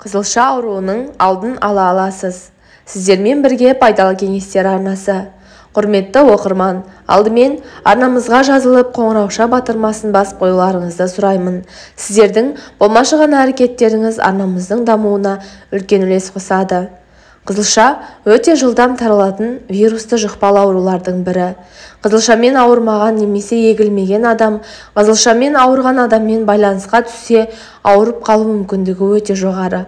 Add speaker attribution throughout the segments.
Speaker 1: Қызылша ауруының алдын ала аласыз. Сіздермен бірге пайдалы кеңестер арнасы. Құрметті оқырман, алдымен арнамызға жазылып қоңырауша батырмасын басып қоюларыңызды сұраймын. Сіздердің болмашыған әрекеттеріңіз арнамыздың дамуына үлкен үлес қосады. Қызылша өте жылдам таралатын вирусты жұқпалы аурулардың бірі. Қызылшамен ауырмаған немесе егілмеген адам қызылшамен ауырған адаммен байланысқа түссе, ауырып қалу мүмкіндігі өте жоғары.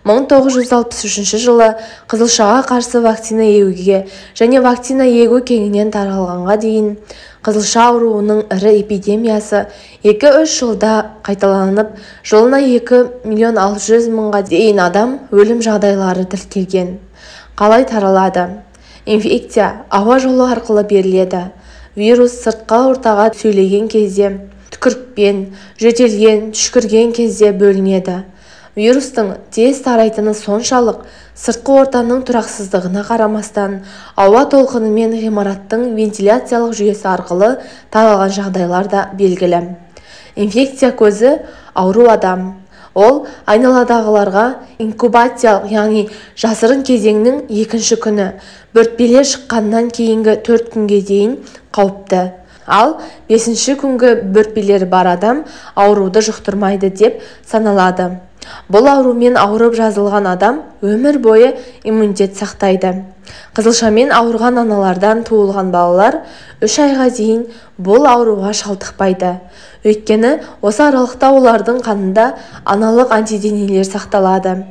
Speaker 1: 1963 жылы қызылшаға қарсы вакцина егуге және вакцина егу кеңінен таралғанға дейін қызылша ауруының ірі эпидемиясы 2-3 жылда қайталанып, жылына 2.600.000-ға дейін адам өлім жағдайлары тіркелген. Қалай таралады? Инфекция ауа жолы арқылы беріледі. Вирус сыртқы ортаға сөйлеген кезде, түкірікпен, жөтелген, түшкірген кезде бөлінеді. Вирустың тез тарайтыны соншалық, сыртқы ортаның тұрақсыздығына қарамастан, ауа толқынымен ғимараттың вентиляциялық жүйесі арқылы таралған жағдайлар да белгілі. Инфекция көзі ауру адам. Ол айналадағыларға инкубациялық, яғни жасырын кезеңнің 2-ші күні, бөртпелер шыққаннан кейінгі 4 күнге дейін қауіпті. Ал 5-ші күнгі бөртпелері бар адам ауруды жұқтырмайды деп саналады. Бұл аурумен ауырып жазылған адам өмір бойы иммунитет сақтайды. Қызылшамен ауырған аналардан туылған балалар 3 айға дейін бұл ауруға шалдықпайды. Өйткені осы аралықта олардың қанында аналық антиденелер сақталады.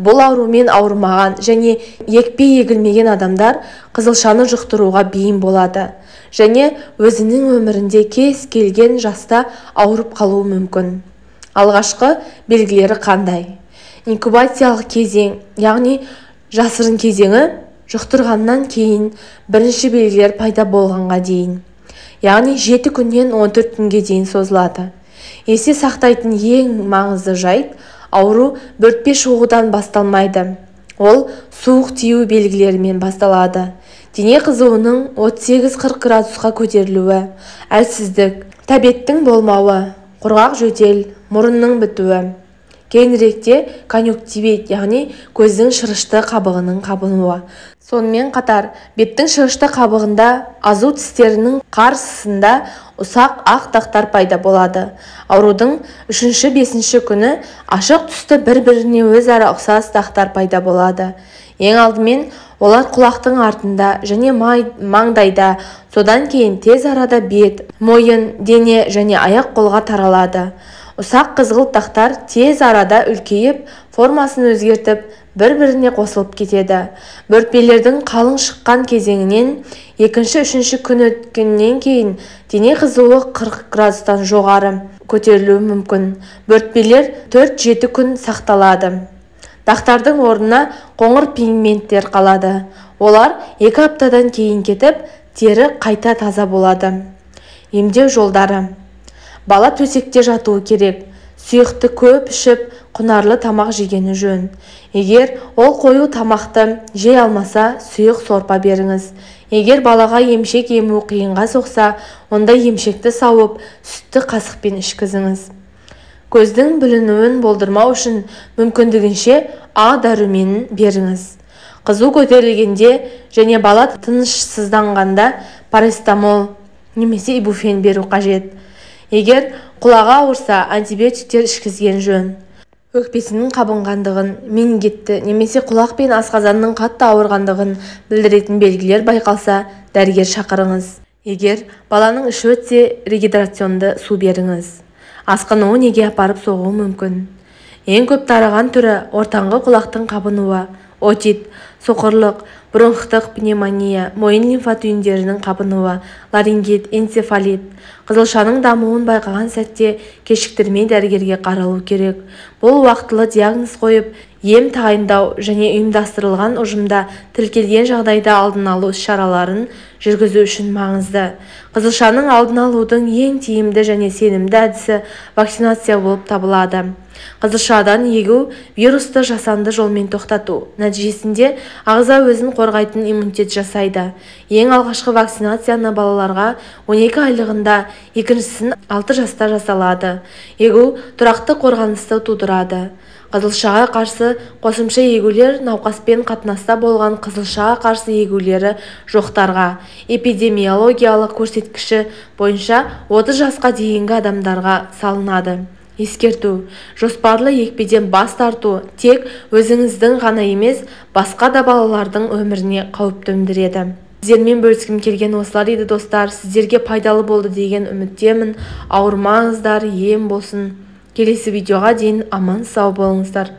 Speaker 1: Бұл аурумен ауырмаған және екпе егілмеген адамдар қызылшаны жұқтыруға бейім болады және өзінің өмірінде кез келген жаста ауырып қалуы мүмкін. Алғашқы белгілері қандай? Инкубациялық кезең, яғни жасырын кезеңі жұқтырғаннан кейін бірінші белгілер пайда болғанға дейін, яғни 7 күннен 14 күнге дейін созылады. Есте сақтайтын ең маңызды жайт, ауру бөртпе шығудан басталмайды. Ол суық тию белгілерімен басталады. Дене қызуының 38-40 градусқа көтерілуі, әлсіздік, тәбеттің болмауы, құрғақ жөтел, мұрынның бітуі. Кейініректе конъюнктивит, яғни көздің шырышты қабығының қабынуы. Сонымен қатар, беттің шырышты қабығында азу тістерінің қарсысында ұсақ ақ дақтар пайда болады. Аурудың 3-5-ші күні ашық түсті бір-біріне өзара ұқсас дақтар пайда болады. Ең алдымен олар құлақтың артында және маңдайда, содан кейін тез арада бет, мойын, дене және аяқ қолға таралады. Ұсақ қызғылт дақтар тез арада үлкейіп, формасын өзгертіп, бір-біріне қосылып кетеді. Бөртпелердің қалың шыққан кезеңінен 2-3 күн өткеннен кейін дене қызуы 40 градустан жоғары көтерілуі мүмкін. Бөртпелер 4-7 күн сақталады. Дақтардың орнына қоңыр пигменттер қалады. Олар 2 аптадан кейін кетіп, тері қайта таза болады. Емдеу жолдары. Бала төсекте жатуы керек. Сұйықты көп ішіп, құнарлы тамақ жегені жөн. Егер ол қою тамақты жей алмаса, сұйық сорпа беріңіз. Егер балаға емшек ему қиынға соқса, онда емшекті сауып, сүтті қасықпен ішкізіңіз. Көздің бүлінуін болдырмау үшін мүмкіндігінше А дәруменін беріңіз. Қызу көтерілгенде және бала тынышсызданғанда парацетамол немесе ибуфен беру қажет. Егер құлағы ауырса, антибиотиктер ішкізген жөн. Өкпесінің қабынғандығын, менингитті немесе құлақ пен асқазанның қатты ауырғандығын білдіретін белгілер байқалса, дәрігер шақырыңыз. Егер баланың іші өтсе, регидрационды су беріңіз. Асқынуы неге апарып соғуы мүмкін. Ең көп тараған түрі ортаңғы құлақтың қабынуы, отит, соқырлық, бронхтық пневмония, мойын лимфа түйіндерінің қабынуы, ларингит, энцефалит. Қызылшаның дамуын байқаған сәтте кешіктірмей дәрігерге қаралу керек. Бұл уақытылы диагноз қойып, ем тағайындау және ұйымдастырылған ұжымда тіркелген жағдайда алдын алу іс-шараларын жүргізу үшін маңызды. Қызылшаның алдын алудың ең тиімді және сенімді әдісі вакцинация болып табылады. Қызылшадан егу вирусты жасанды жолмен тоқтату. Нәтижесінде ағза өзін қорғайтын иммунитет жасайды. Ең алғашқы вакцинацияны балаларға 12 айлығында, екіншісін 6 жаста жасалады. Егу тұрақты қорғанысты тудырады. Қызылшаға қарсы қосымша егулер науқаспен қатынаста болған қызылшаға қарсы егулері жоқтарға, эпидемиологиялық көрсеткіші бойынша 30 жасқа дейінгі адамдарға салынады. Ескерту: жоспарлы екпеден бас тарту тек өзіңіздің ғана емес, басқа да балалардың өміріне қауіп төндіреді. Сіздермен бөліскім келген осылар еді достар. Сіздерге пайдалы болды деген үміттемін. Ауырмаңыздар, ем болсын. Келесі видеоға дейін аман сау болыңыздар.